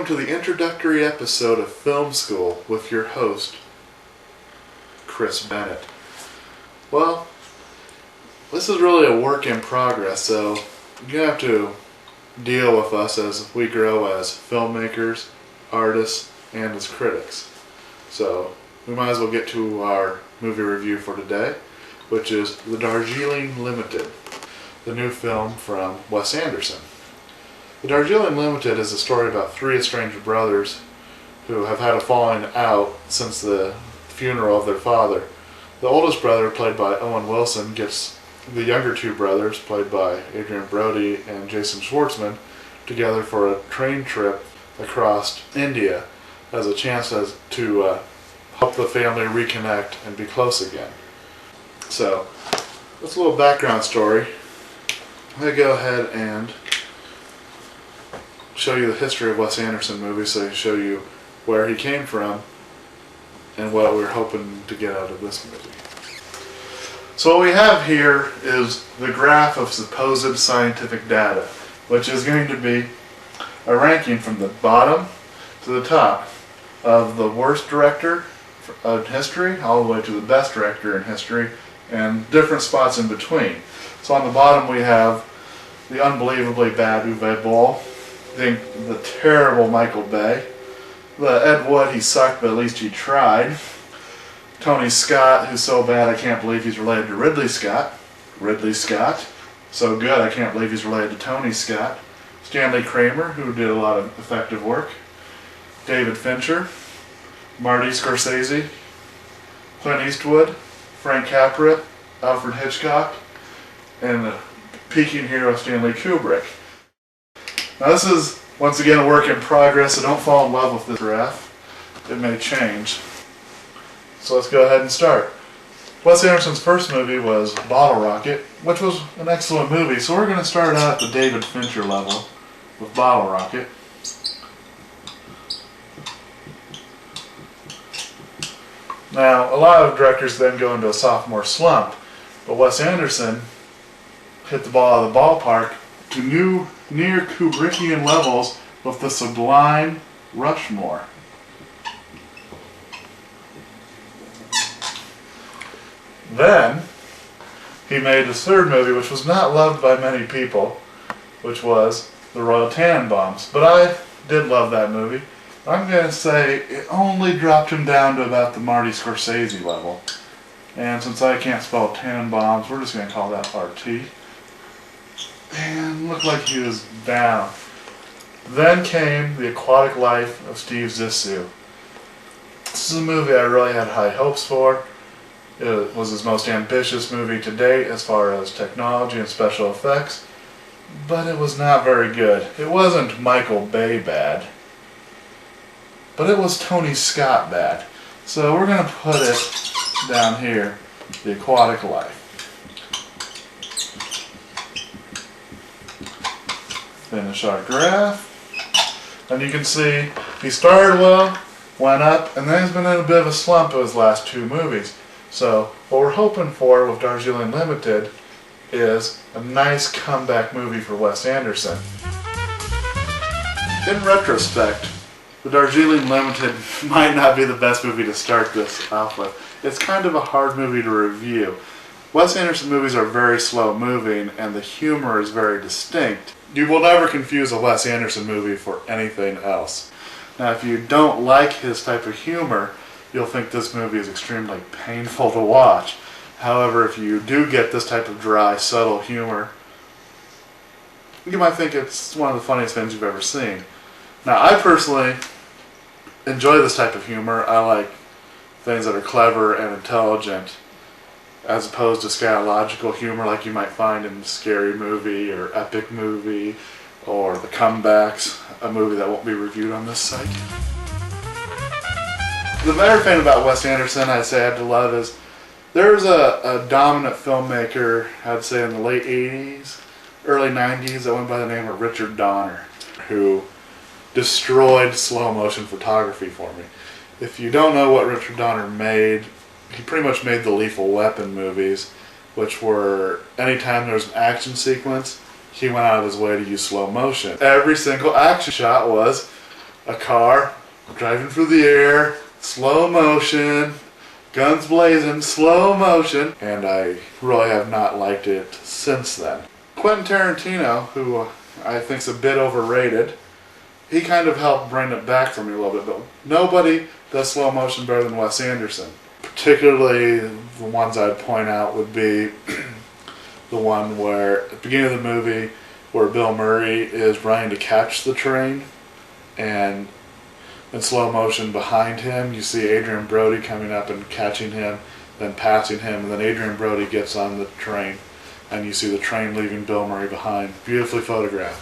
to the introductory episode of Film School with your host, Chris Bennett. Well, this is really a work in progress, so you're going to have to deal with us as we grow as filmmakers, artists, and as critics. So, we might as well get to our movie review for today, which is The Darjeeling Limited, the new film from Wes Anderson. The Darjeeling Limited is a story about three estranged brothers who have had a falling out since the funeral of their father. The oldest brother, played by Owen Wilson, gets the younger two brothers, played by Adrian Brody and Jason Schwartzman, together for a train trip across India as a chance to help the family reconnect and be close again. So, that's a little background story. I'm going to go ahead and show you the history of Wes Anderson movies, so I show you where he came from and what we're hoping to get out of this movie. So what we have here is the graph of supposed scientific data, which is going to be a ranking from the bottom to the top of the worst director in history all the way to the best director in history, and different spots in between. So on the bottom we have the unbelievably bad Uwe Boll, the terrible Michael Bay, the Ed Wood, he sucked but at least he tried, Tony Scott, who's so bad I can't believe he's related to Ridley Scott, so good I can't believe he's related to Tony Scott, Stanley Kramer, who did a lot of effective work, David Fincher, Marty Scorsese, Clint Eastwood, Frank Capra, Alfred Hitchcock, and the peaking hero Stanley Kubrick. Now this is, once again, a work in progress, so don't fall in love with this graph. It may change. So let's go ahead and start. Wes Anderson's first movie was Bottle Rocket, which was an excellent movie, so we're going to start out at the David Fincher level with Bottle Rocket. Now, a lot of directors then go into a sophomore slump, but Wes Anderson hit the ball out of the ballpark to near Kubrickian levels with the sublime Rushmore. Then, he made his third movie, which was not loved by many people, which was The Royal Tenenbaums. But I did love that movie. I'm going to say it only dropped him down to about the Marty Scorsese level. And since I can't spell Tenenbaums, we're just going to call that RT. And looked like he was down. Then came The Aquatic Life of Steve Zissou. This is a movie I really had high hopes for. It was his most ambitious movie to date as far as technology and special effects. But it was not very good. It wasn't Michael Bay bad. But it was Tony Scott bad. So we're going to put it down here, The Aquatic Life. Finish our graph. And you can see he started well, went up, and then he's been in a bit of a slump of his last two movies. So what we're hoping for with Darjeeling Limited is a nice comeback movie for Wes Anderson. In retrospect, The Darjeeling Limited might not be the best movie to start this off with. It's kind of a hard movie to review. Wes Anderson movies are very slow moving and the humor is very distinct. You will never confuse a Wes Anderson movie for anything else. Now if you don't like his type of humor, you'll think this movie is extremely painful to watch. However, if you do get this type of dry, subtle humor, you might think it's one of the funniest things you've ever seen. Now, I personally enjoy this type of humor. I like things that are clever and intelligent, as opposed to scatological humor like you might find in Scary Movie or Epic Movie or The Comebacks, a movie that won't be reviewed on this site. The better thing about Wes Anderson, I'd say I had to love, is there's a dominant filmmaker, I'd say in the late 80s, early 90s, that went by the name of Richard Donner, who destroyed slow motion photography for me. If you don't know what Richard Donner made, he pretty much made the Lethal Weapon movies, which were, anytime there was an action sequence, he went out of his way to use slow motion. Every single action shot was a car driving through the air, slow motion, guns blazing, slow motion, and I really have not liked it since then. Quentin Tarantino, who I think's a bit overrated, he kind of helped bring it back for me a little bit, but nobody does slow motion better than Wes Anderson. Particularly the ones I'd point out would be the one where, at the beginning of the movie, where Bill Murray is running to catch the train, and in slow motion behind him you see Adrian Brody coming up and catching him, then passing him, and then Adrian Brody gets on the train and you see the train leaving Bill Murray behind. Beautifully photographed.